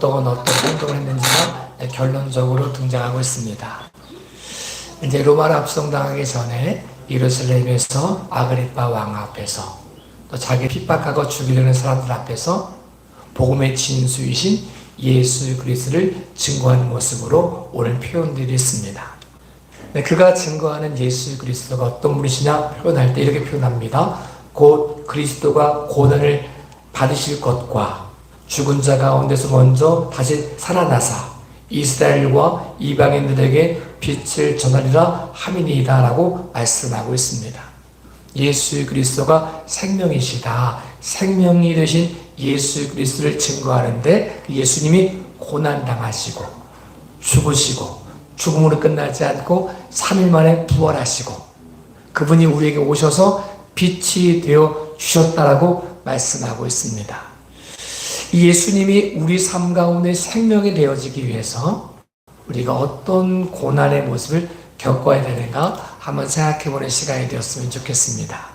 어떤 행동을 했는지가 결론적으로 등장하고 있습니다. 이제 로마로 압송당하기 전에 예루살렘에서 아그리파 왕 앞에서 또 자기 핍박하고 죽이려는 사람들 앞에서 복음의 진수이신 예수 그리스도를 증거하는 모습으로 오늘 표현되어 있습니다. 그가 증거하는 예수 그리스도가 어떤 분이시냐 표현할 때 이렇게 표현합니다. 곧 그리스도가 고난을 받으실 것과 죽은 자 가운데서 먼저 다시 살아나사 이스라엘과 이방인들에게 빛을 전하리라 함이니이다 라고 말씀하고 있습니다. 예수 그리스도가 생명이시다. 생명이 되신 예수 그리스도를 증거하는데 예수님이 고난당하시고 죽으시고 죽음으로 끝나지 않고 3일 만에 부활하시고 그분이 우리에게 오셔서 빛이 되어 주셨다라고 말씀하고 있습니다. 예수님이 우리 삶 가운데 생명이 되어지기 위해서 우리가 어떤 고난의 모습을 겪어야 되는가 한번 생각해보는 시간이 되었으면 좋겠습니다.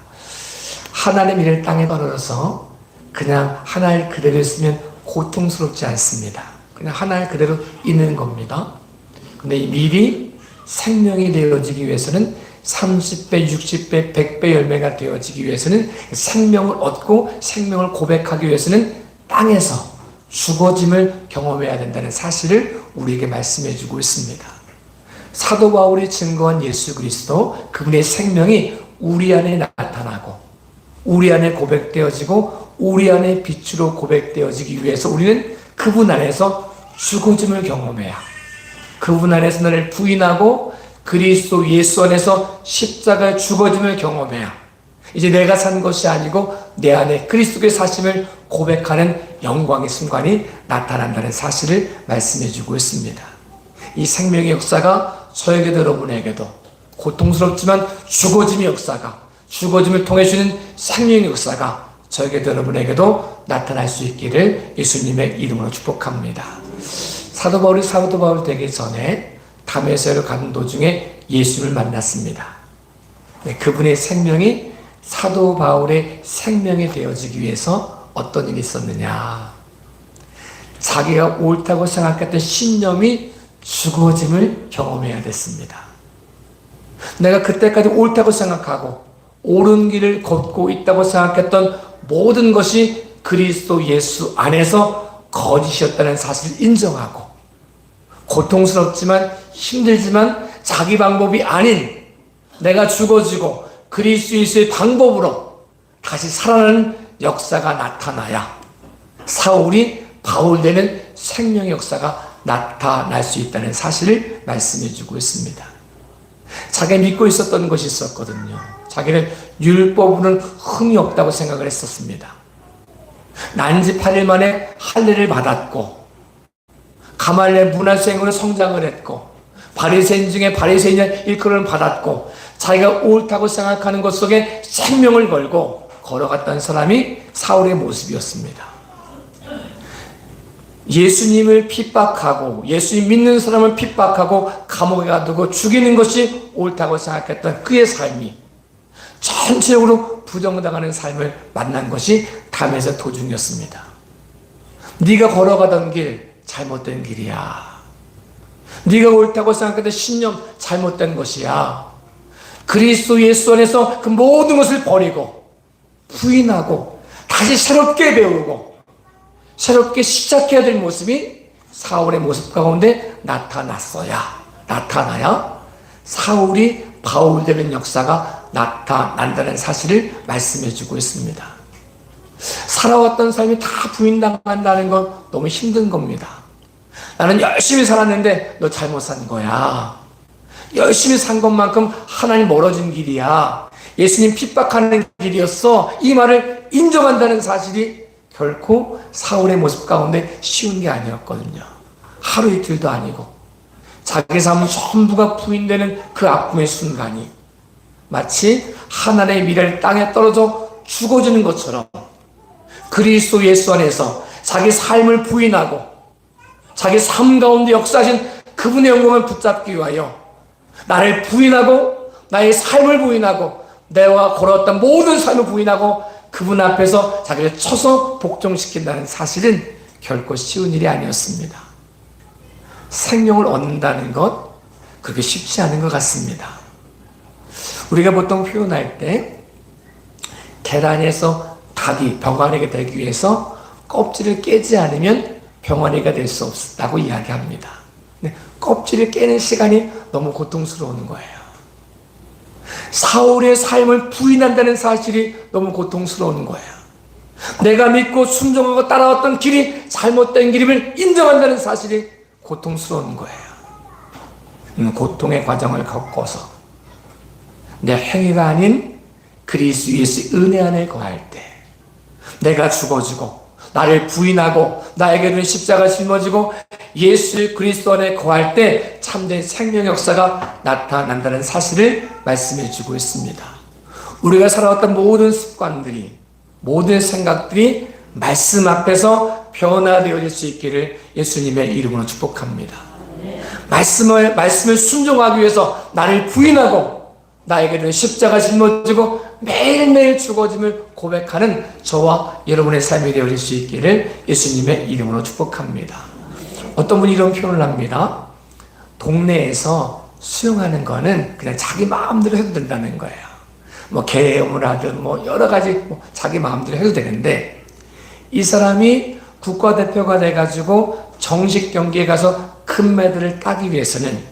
하나님 이를 땅에 떨어져서 그냥 하나님 그대로 있으면 고통스럽지 않습니다. 그냥 하나님 그대로 있는 겁니다. 근데 미리 생명이 되어지기 위해서는 30배, 60배, 100배 열매가 되어지기 위해서는 생명을 얻고 생명을 고백하기 위해서는 땅에서 죽어짐을 경험해야 된다는 사실을 우리에게 말씀해 주고 있습니다. 사도 바울이 증거한 예수 그리스도 그분의 생명이 우리 안에 나타나고 우리 안에 고백되어지고 우리 안에 빛으로 고백되어지기 위해서 우리는 그분 안에서 죽어짐을 경험해야 그분 안에서 나를 부인하고 그리스도 예수 안에서 십자가의 죽어짐을 경험해야 이제 내가 산 것이 아니고 내 안에 그리스도의 사심을 고백하는 영광의 순간이 나타난다는 사실을 말씀해 주고 있습니다. 이 생명의 역사가 저에게도 여러분에게도 고통스럽지만 죽어짐의 역사가 죽어짐을 통해 주는 생명의 역사가 저에게도 여러분에게도 나타날 수 있기를 예수님의 이름으로 축복합니다. 사도 바울이 되기 전에 다메섹으로 가는 도중에 예수를 만났습니다. 그분의 생명이 사도 바울의 생명이 되어지기 위해서 어떤 일이 있었느냐. 자기가 옳다고 생각했던 신념이 죽어짐을 경험해야 됐습니다. 내가 그때까지 옳다고 생각하고 옳은 길을 걷고 있다고 생각했던 모든 것이 그리스도 예수 안에서 거짓이었다는 사실을 인정하고 고통스럽지만 힘들지만 자기 방법이 아닌 내가 죽어지고 그리스도 예수의 방법으로 다시 살아나는 역사가 나타나야 사울이 바울 되는 생명의 역사가 나타날 수 있다는 사실을 말씀해 주고 있습니다. 자기가 믿고 있었던 것이 있었거든요. 자기는 율법으로는 흠이 없다고 생각을 했었습니다. 난지 8일 만에 할례를 받았고 가말리엘 문화생으로 성장을 했고 바리새인 중에 바리새인의 일컬음을 받았고 자기가 옳다고 생각하는 것 속에 생명을 걸고 걸어갔던 사람이 사울의 모습이었습니다. 예수님을 핍박하고 예수님 믿는 사람을 핍박하고 감옥에 가두고 죽이는 것이 옳다고 생각했던 그의 삶이 전체적으로 부정당하는 삶을 만난 것이 다메섹 도중이었습니다. 네가 걸어가던 길 잘못된 길이야. 네가 옳다고 생각했던 신념 잘못된 것이야. 그리스도 예수 안에서 그 모든 것을 버리고 부인하고 다시 새롭게 배우고 새롭게 시작해야 될 모습이 사울의 모습 가운데 나타나야 사울이 바울 되는 역사가 나타난다는 사실을 말씀해 주고 있습니다. 살아왔던 삶이 다 부인당한다는 건 너무 힘든 겁니다. 나는 열심히 살았는데 너 잘못 산 거야. 열심히 산 것만큼 하나님 멀어진 길이야. 예수님 핍박하는 길이었어. 이 말을 인정한다는 사실이 결코 사울의 모습 가운데 쉬운 게 아니었거든요. 하루 이틀도 아니고 자기 삶은 전부가 부인되는 그 아픔의 순간이 마치 하나님의 미래를 땅에 떨어져 죽어지는 것처럼 그리스도 예수 안에서 자기 삶을 부인하고 자기 삶 가운데 역사하신 그분의 영광을 붙잡기 위하여 나를 부인하고 나의 삶을 부인하고 내가 걸어왔던 모든 삶을 부인하고 그분 앞에서 자기를 쳐서 복종시킨다는 사실은 결코 쉬운 일이 아니었습니다. 생명을 얻는다는 것, 그게 쉽지 않은 것 같습니다. 우리가 보통 표현할 때 계란에서 닭이 병아리가 되기 위해서 껍질을 깨지 않으면 병아리가 될 수 없다고 이야기합니다. 근데 껍질을 깨는 시간이 너무 고통스러운 거예요. 사울의 삶을 부인한다는 사실이 너무 고통스러운 거예요. 내가 믿고 순종하고 따라왔던 길이 잘못된 길임을 인정한다는 사실이 고통스러운 거예요. 고통의 과정을 겪어서 내 행위가 아닌 그리스도 예수의 은혜 안에 거할 때 내가 죽어지고 나를 부인하고 나에게는 십자가 짊어지고 예수 그리스도 안에 거할 때 참된 생명 역사가 나타난다는 사실을 말씀해 주고 있습니다. 우리가 살아왔던 모든 습관들이, 모든 생각들이 말씀 앞에서 변화되어질 수 있기를 예수님의 이름으로 축복합니다. 말씀을 순종하기 위해서 나를 부인하고 나에게는 십자가 짊어지고 매일매일 죽어짐을 고백하는 저와 여러분의 삶이 되어질 수 있기를 예수님의 이름으로 축복합니다. 어떤 분이 이런 표현을 합니다. 동네에서 수영하는 거는 그냥 자기 마음대로 해도 된다는 거예요. 뭐 계엄을 하든 뭐 여러 가지 자기 마음대로 해도 되는데, 이 사람이 국가대표가 돼가지고 정식 경기에 가서 금메달을 따기 위해서는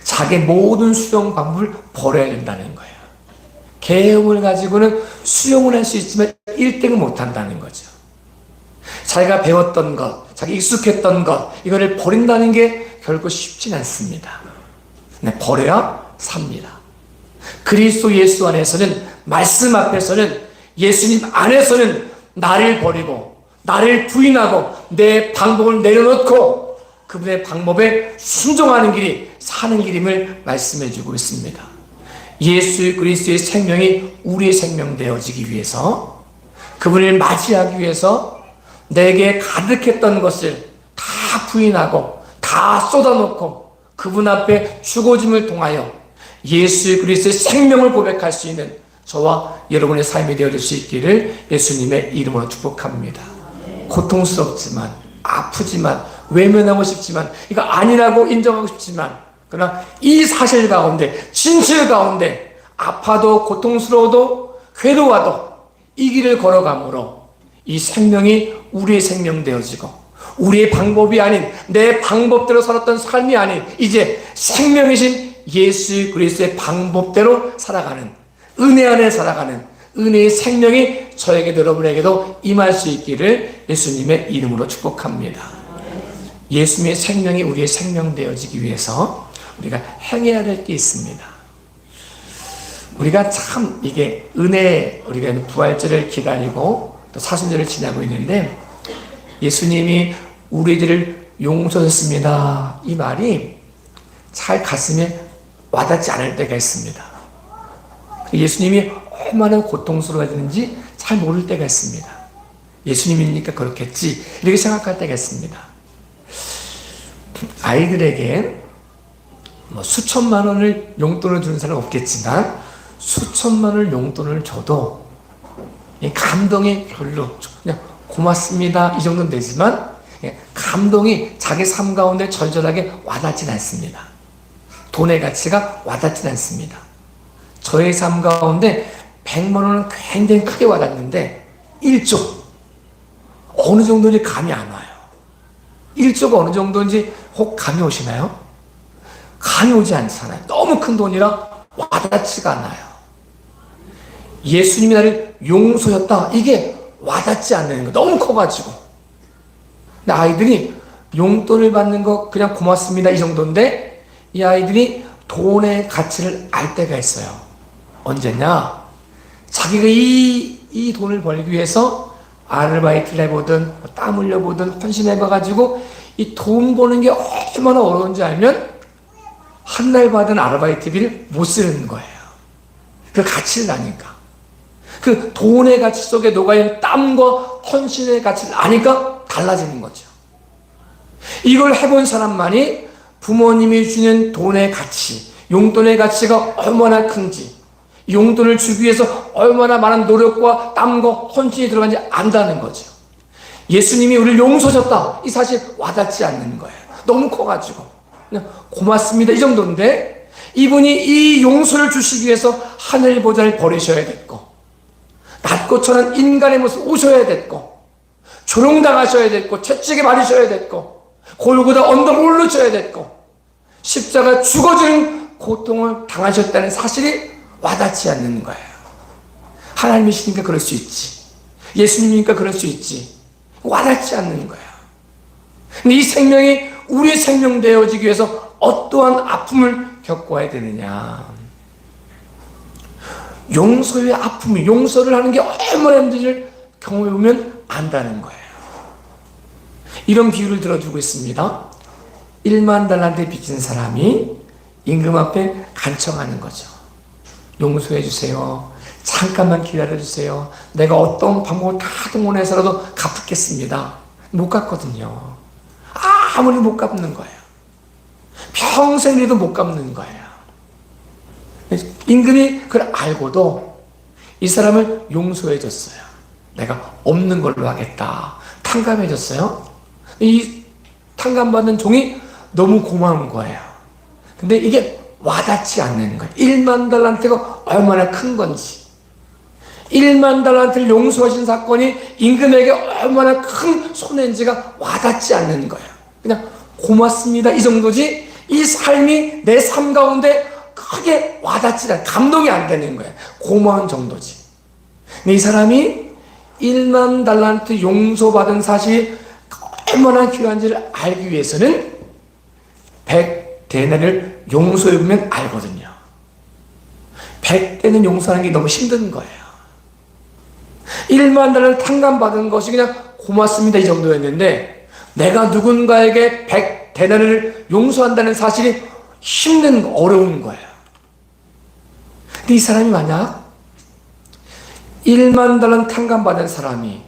자기 모든 수영 방법을 버려야 된다는 거예요. 계획을 가지고는 수영을 할 수 있지만 1등을 못한다는 거죠. 자기가 배웠던 것, 자기 익숙했던 것, 이거를 버린다는 게 결코 쉽진 않습니다. 근데 버려야 삽니다. 그리스도 예수 안에서는, 말씀 앞에서는, 예수님 안에서는 나를 버리고 나를 부인하고 내 방법을 내려놓고 그분의 방법에 순종하는 길이 사는 길임을 말씀해 주고 있습니다. 예수 그리스도의 생명이 우리의 생명 되어지기 위해서, 그분을 맞이하기 위해서 내게 가득했던 것을 다 부인하고 다 쏟아놓고 그분 앞에 죽어짐을 통하여 예수 그리스도의 생명을 고백할 수 있는 저와 여러분의 삶이 되어질 수 있기를 예수님의 이름으로 축복합니다. 고통스럽지만, 아프지만, 외면하고 싶지만, 이거 아니라고 인정하고 싶지만, 그러나 이 사실 가운데, 진실 가운데 아파도 고통스러워도 괴로워도 이 길을 걸어감으로 이 생명이 우리의 생명 되어지고, 우리의 방법이 아닌, 내 방법대로 살았던 삶이 아닌 이제 생명이신 예수 그리스도의 방법대로 살아가는, 은혜 안에 살아가는 은혜의 생명이 저에게도 여러분에게도 임할 수 있기를 예수님의 이름으로 축복합니다. 예수님의 생명이 우리의 생명 되어지기 위해서 우리가 행해야 될 게 있습니다. 우리가 참 이게 은혜, 우리가 부활절을 기다리고 또 사순절을 지나고 있는데, 예수님이 우리들을 용서하셨습니다, 이 말이 잘 가슴에 와닿지 않을 때가 있습니다. 예수님이 얼마나 고통스러워지는지 잘 모를 때가 있습니다. 예수님이니까 그렇겠지, 이렇게 생각할 때가 있습니다. 아이들에게 뭐 수천만 원을 용돈을 주는 사람은 없겠지만 수천만 원을 용돈을 줘도 감동이 별로, 그냥 고맙습니다 이 정도는 되지만 감동이 자기 삶 가운데 절절하게 와닿진 않습니다. 돈의 가치가 와닿진 않습니다. 저의 삶 가운데 100만 원은 굉장히 크게 와닿는데 1조 어느 정도인지 감이 안 와요. 1조가 어느 정도인지 혹 감이 오시나요? 감이 오지 않잖아요. 너무 큰 돈이라 와닿지가 않아요. 예수님이 나를 용서했다, 이게 와닿지 않는 거, 너무 커가지고. 근데 아이들이 용돈을 받는 거 그냥 고맙습니다 이 정도인데, 이 아이들이 돈의 가치를 알 때가 있어요. 언제냐? 자기가 이 돈을 벌기 위해서 아르바이트를 해보든 땀 흘려보든 헌신해봐가지고 이 돈 버는 게 얼마나 어려운지 알면 한 달 받은 아르바이트비를 못 쓰는 거예요. 그 가치를 아니까. 그 돈의 가치 속에 녹아있는 땀과 헌신의 가치를 아니까 달라지는 거죠. 이걸 해본 사람만이 부모님이 주는 돈의 가치, 용돈의 가치가 얼마나 큰지, 용돈을 주기 위해서 얼마나 많은 노력과 땀과 헌신이 들어간지 안다는 거죠. 예수님이 우리를 용서하셨다, 이 사실 와닿지 않는 거예요. 너무 커가지고 그냥 고맙습니다 이 정도인데, 이분이 이 용서를 주시기 위해서 하늘 보좌를 버리셔야 됐고, 낮고 천한 인간의 모습 오셔야 됐고, 조롱당하셔야 됐고, 채찍에 맞으셔야 됐고, 골고다 언덕 오르셔야 됐고, 십자가 죽어지는 고통을 당하셨다는 사실이 와닿지 않는 거예요. 하나님이시니까 그럴 수 있지, 예수님이니까 그럴 수 있지, 와닿지 않는 거예요. 근데 이 생명이 우리의 생명 되어지기 위해서 어떠한 아픔을 겪어야 되느냐. 용서의 아픔이, 용서를 하는 게 얼마나 힘든지를 경험해보면 안다는 거예요. 이런 비유를 들어주고 있습니다. 1만 달란트 빚진 사람이 임금 앞에 간청하는 거죠. 용서해 주세요. 잠깐만 기다려 주세요. 내가 어떤 방법을 다 동원해서라도 갚겠습니다. 못 갚거든요. 아무리 못 갚는 거예요. 평생이라도 못 갚는 거예요. 임금이 그걸 알고도 이 사람을 용서해 줬어요. 내가 없는 걸로 하겠다. 탕감해 줬어요. 이 탕감받는 종이 너무 고마운 거예요. 근데 이게 와닿지 않는 거예요. 1만 달란트가 얼마나 큰 건지, 1만 달란트를 용서하신 사건이 임금에게 얼마나 큰 손해인지가 와닿지 않는 거예요. 그냥 고맙습니다 이 정도지, 이 삶이 내 삶 가운데 크게 와닿지 않아, 감동이 안 되는 거예요. 고마운 정도지. 근데 이 사람이 1만 달란트 용서받은 사실이 얼마나 귀한지를 알기 위해서는 100데나리를 용서해보면 알거든요. 100대는 용서하는 게 너무 힘든 거예요. 1만 달러를 탕감받은 것이 그냥 고맙습니다 이 정도였는데, 내가 누군가에게 100데나리를 용서한다는 사실이 힘든, 어려운 거예요. 근데 이 사람이 만약 1만 달러 탕감받은 사람이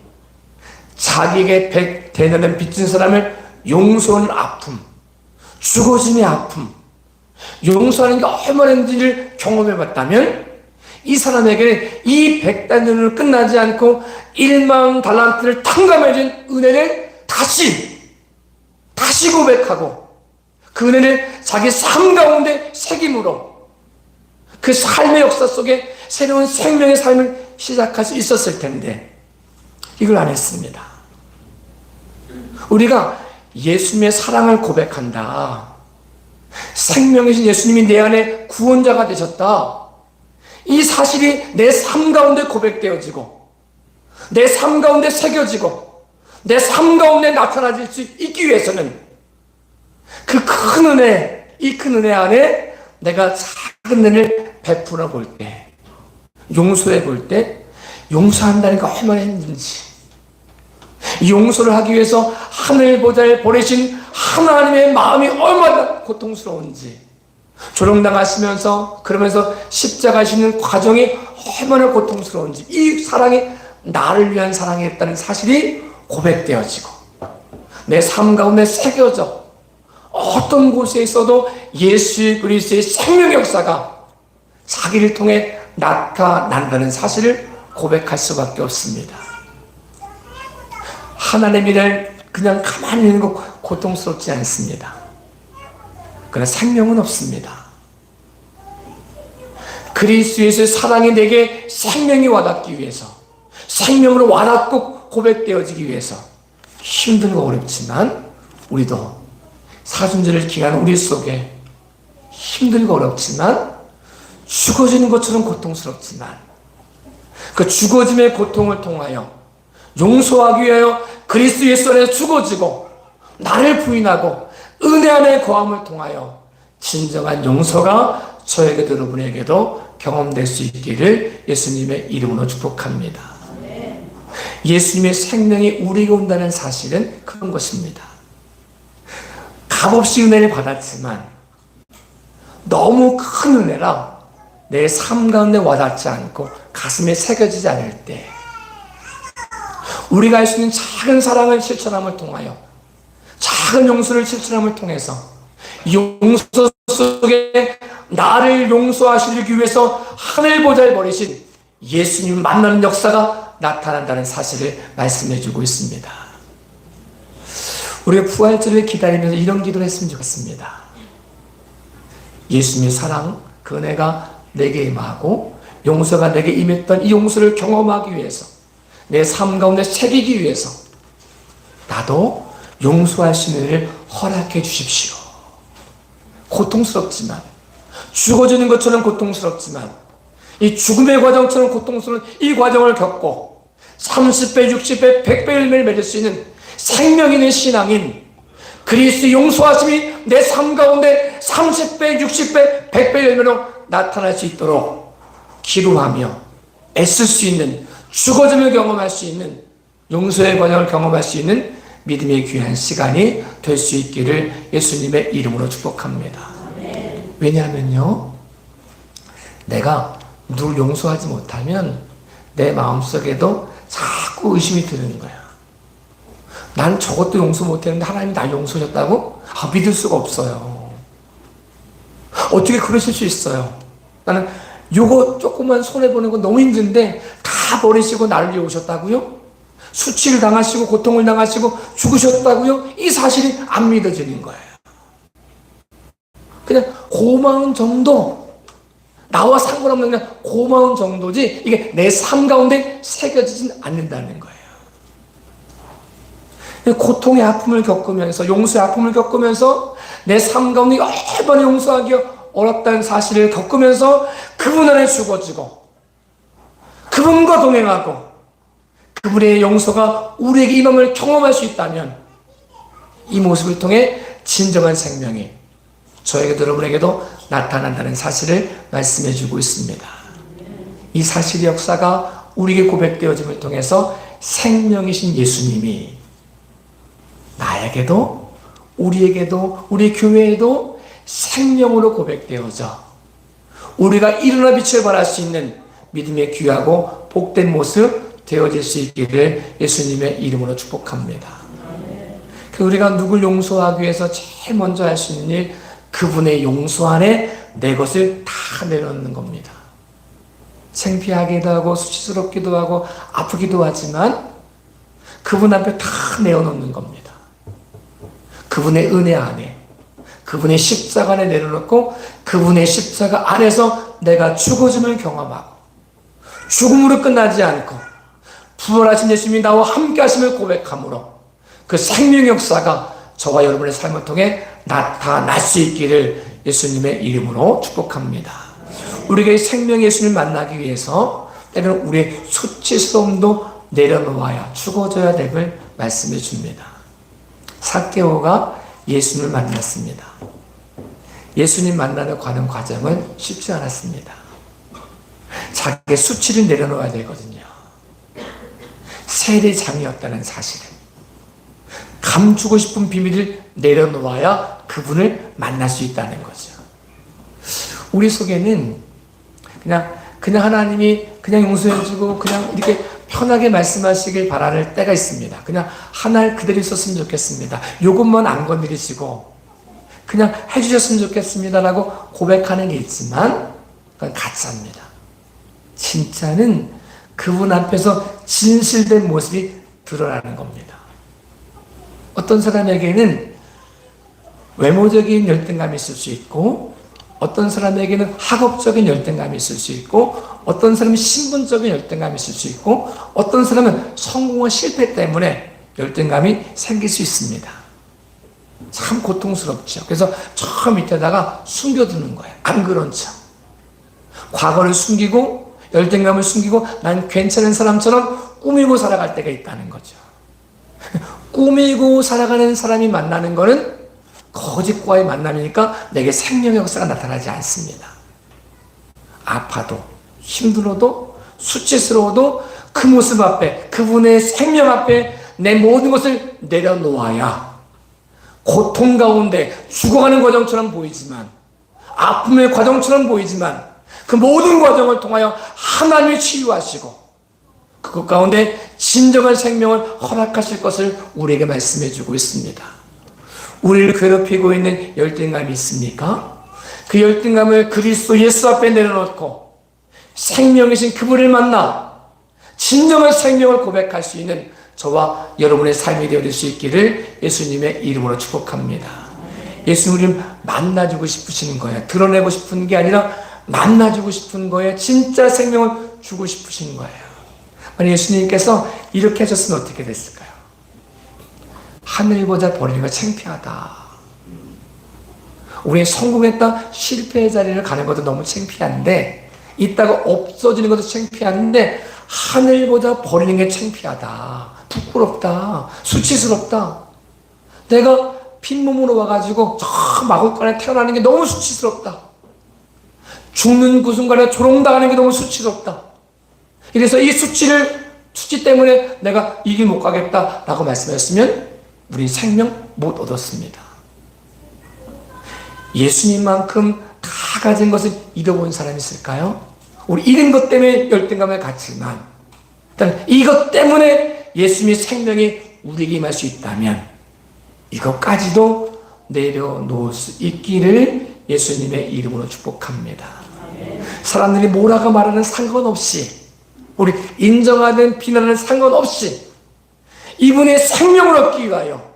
자기에게 100데나리를 빚진 사람을 용서하는 아픔, 죽어짐의 아픔, 용서하는 게 얼마나 힘든지를 경험해 봤다면, 이 사람에게는 이 100데나리로 끝나지 않고 1만 달란트를 탕감해 준 은혜를 다시 고백하고, 그 은혜를 자기 삶 가운데 새김으로 그 삶의 역사 속에 새로운 생명의 삶을 시작할 수 있었을 텐데, 이걸 안 했습니다. 우리가 예수님의 사랑을 고백한다, 생명이신 예수님이 내 안에 구원자가 되셨다, 이 사실이 내 삶 가운데 고백되어지고, 내 삶 가운데 새겨지고, 내 삶 가운데 나타나질 수 있기 위해서는 그 큰 은혜, 이 큰 은혜 안에 내가 작은 은혜를 베풀어 볼 때, 용서해 볼 때, 용서한다는 게 얼마나 힘든지, 용서를 하기 위해서 하늘 보좌에 보내신 하나님의 마음이 얼마나 고통스러운지, 조롱당하시면서 그러면서 십자가 지는 과정이 얼마나 고통스러운지, 이 사랑이 나를 위한 사랑이었다는 사실이 고백되어지고, 내 삶 가운데 새겨져 어떤 곳에 있어도 예수 그리스도의 생명 역사가 자기를 통해 나타난다는 사실을 고백할 수밖에 없습니다. 하나님의 일을 그냥 가만히 있는 거 고통스럽지 않습니다. 그러나 생명은 없습니다. 그리스도의 사랑이 내게 생명이 와닿기 위해서, 생명으로 와닿고 고백되어지기 위해서 힘들고 어렵지만, 우리도 사순절을 기하는 우리 속에 힘들고 어렵지만, 죽어지는 것처럼 고통스럽지만, 그 죽어짐의 고통을 통하여 용서하기 위하여 그리스도 예수 안에서 죽어지고 나를 부인하고 은혜 안에 거함을 통하여 진정한 용서가 저에게도 여러분에게도 경험될 수 있기를 예수님의 이름으로 축복합니다. 예수님의 생명이 우리에게 온다는 사실은 그런 것입니다. 값없이 은혜를 받았지만 너무 큰 은혜라 내 삶 가운데 와닿지 않고 가슴에 새겨지지 않을 때, 우리가 할 수 있는 작은 사랑을 실천함을 통하여, 작은 용서를 실천함을 통해서 용서 속에 나를 용서하시기 위해서 하늘 보좌에 버리신 예수님을 만나는 역사가 나타난다는 사실을 말씀해 주고 있습니다. 우리가 부활절을 기다리면서 이런 기도를 했으면 좋겠습니다. 예수님의 사랑, 그 은혜가 내게 임하고 용서가 내게 임했던 이 용서를 경험하기 위해서, 내 삶 가운데 새기기 위해서 나도 용서할 수 있는 일을 허락해 주십시오. 고통스럽지만, 죽어지는 것처럼 고통스럽지만, 이 죽음의 과정처럼 고통스러운 이 과정을 겪고 30배, 60배, 100배 열매를 맺을 수 있는 생명 있는 신앙인 그리스도의 용서하심이 내 삶 가운데 30배, 60배, 100배 열매로 나타날 수 있도록 기도하며 애쓸 수 있는, 죽어짐을 경험할 수 있는, 용서의 과정을 경험할 수 있는 믿음의 귀한 시간이 될 수 있기를 예수님의 이름으로 축복합니다. 왜냐하면요, 내가 누굴 용서하지 못하면 내 마음속에도 자꾸 의심이 드는 거야. 난 저것도 용서 못했는데 하나님이 날 용서하셨다고? 믿을 수가 없어요. 어떻게 그러실 수 있어요? 나는 요거 조금만 손해보는 건 너무 힘든데 다 버리시고 나를 위해 오셨다고요? 수치를 당하시고 고통을 당하시고 죽으셨다고요? 이 사실이 안 믿어지는 거예요. 그냥 고마운 정도, 나와 상관없는 그냥 고마운 정도지 이게 내 삶 가운데 새겨지진 않는다는 거예요. 고통의 아픔을 겪으면서, 용서의 아픔을 겪으면서 내 삶 가운데 얼마나 용서하기 어렵다는 사실을 겪으면서 그분 안에 죽어지고 그분과 동행하고 그분의 용서가 우리에게 임함을 경험할 수 있다면 이 모습을 통해 진정한 생명이 저에게도 여러분에게도 나타난다는 사실을 말씀해 주고 있습니다. 이 사실의 역사가 우리에게 고백되어짐을 통해서 생명이신 예수님이 나에게도, 우리에게도, 우리 교회에도 생명으로 고백되어져 우리가 일어나 빛을 발할 수 있는 믿음의 귀하고 복된 모습 되어질 수 있기를 예수님의 이름으로 축복합니다. 우리가 누굴 용서하기 위해서 제일 먼저 할 수 있는 일, 그분의 용서 안에 내 것을 다 내려놓는 겁니다. 창피하기도 하고 수치스럽기도 하고 아프기도 하지만 그분 앞에 다 내어놓는 겁니다. 그분의 은혜 안에, 그분의 십자가 안에 내려놓고 그분의 십자가 안에서 내가 죽어짐을 경험하고 죽음으로 끝나지 않고 부활하신 예수님이 나와 함께 하심을 고백함으로 그 생명 역사가 저와 여러분의 삶을 통해 나타날 수 있기를 예수님의 이름으로 축복합니다. 우리가 이 생명 예수님을 만나기 위해서 때로는 우리의 수치스러움도 내려놓아야 죽어져야 됨을 말씀해 줍니다. 삭개오가 예수님을 만났습니다. 예수님 만나는 가는 과정은 쉽지 않았습니다. 자기의 수치를 내려놓아야 되거든요. 세례장이었다는 사실을, 감추고 싶은 비밀을 내려놓아야 그분을 만날 수 있다는 거죠. 우리 속에는 그냥 하나님이 그냥 용서해주고 그냥 이렇게 편하게 말씀하시길 바라는 때가 있습니다. 그냥 하나를 그대로 있었으면 좋겠습니다. 요것만 안 건드리시고 그냥 해주셨으면 좋겠습니다라고 고백하는 게 있지만 그건 가짜입니다. 진짜는 그분 앞에서 진실된 모습이 드러나는 겁니다. 어떤 사람에게는 외모적인 열등감이 있을 수 있고 어떤 사람에게는 학업적인 열등감이 있을 수 있고 어떤 사람은 신분적인 열등감이 있을 수 있고 어떤 사람은 성공과 실패 때문에 열등감이 생길 수 있습니다. 참 고통스럽죠. 그래서 저 밑에다가 숨겨두는 거예요. 안 그런 척. 과거를 숨기고 열등감을 숨기고 난 괜찮은 사람처럼 꾸미고 살아갈 때가 있다는 거죠. 꾸미고 살아가는 사람이 만나는 거는 거짓과의 만남이니까 내게 생명의 역사가 나타나지 않습니다. 아파도 힘들어도 수치스러워도 그 모습 앞에, 그분의 생명 앞에 내 모든 것을 내려놓아야 고통 가운데 죽어가는 과정처럼 보이지만, 아픔의 과정처럼 보이지만 그 모든 과정을 통하여 하나님이 치유하시고 그것 가운데 진정한 생명을 허락하실 것을 우리에게 말씀해 주고 있습니다. 우리를 괴롭히고 있는 열등감이 있습니까? 그 열등감을 그리스도 예수 앞에 내려놓고 생명이신 그분을 만나 진정한 생명을 고백할 수 있는 저와 여러분의 삶이 되어질 수 있기를 예수님의 이름으로 축복합니다. 예수님 만나주고 싶으시는 거예요. 드러내고 싶은 게 아니라 만나주고 싶은 거예요. 진짜 생명을 주고 싶으신 거예요. 만약 예수님께서 이렇게 하셨으면 어떻게 됐을까요? 하늘보다 버리는 거 창피하다. 우리 성공했다 실패의 자리를 가는 것도 너무 창피한데, 있다가 없어지는 것도 창피한데, 하늘보다 버리는 게 창피하다. 부끄럽다. 수치스럽다. 내가 빈몸으로 와가지고 저 마곡간에 태어나는 게 너무 수치스럽다. 죽는 그 순간에 조롱당하는 게 너무 수치스럽다. 이래서 이 수치 때문에 내가 이 길 못 가겠다라고 말씀하셨으면 우리 생명 못 얻었습니다. 예수님만큼 다 가진 것을 잃어본 사람이 있을까요? 우리 잃은 것 때문에 열등감을 갖지만, 일단 이것 때문에 예수님의 생명이 우리에게 임할 수 있다면 이것까지도 내려놓을 수 있기를 예수님의 이름으로 축복합니다. 사람들이 뭐라고 말하는 상관없이, 우리 인정하는 비난하는 상관없이 이분의 생명을 얻기 위하여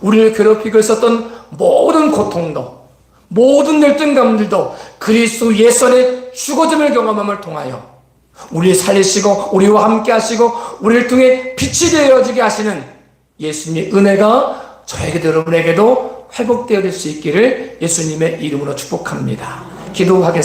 우리를 괴롭히고 있었던 모든 고통도, 모든 열등감들도 그리스도 예수 안에 죽어짐을 경험함을 통하여 우리를 살리시고 우리와 함께 하시고 우리를 통해 빛이 되어지게 하시는 예수님의 은혜가 저에게도 여러분에게도 회복되어질 수 있기를 예수님의 이름으로 축복합니다. 기도하겠습니다.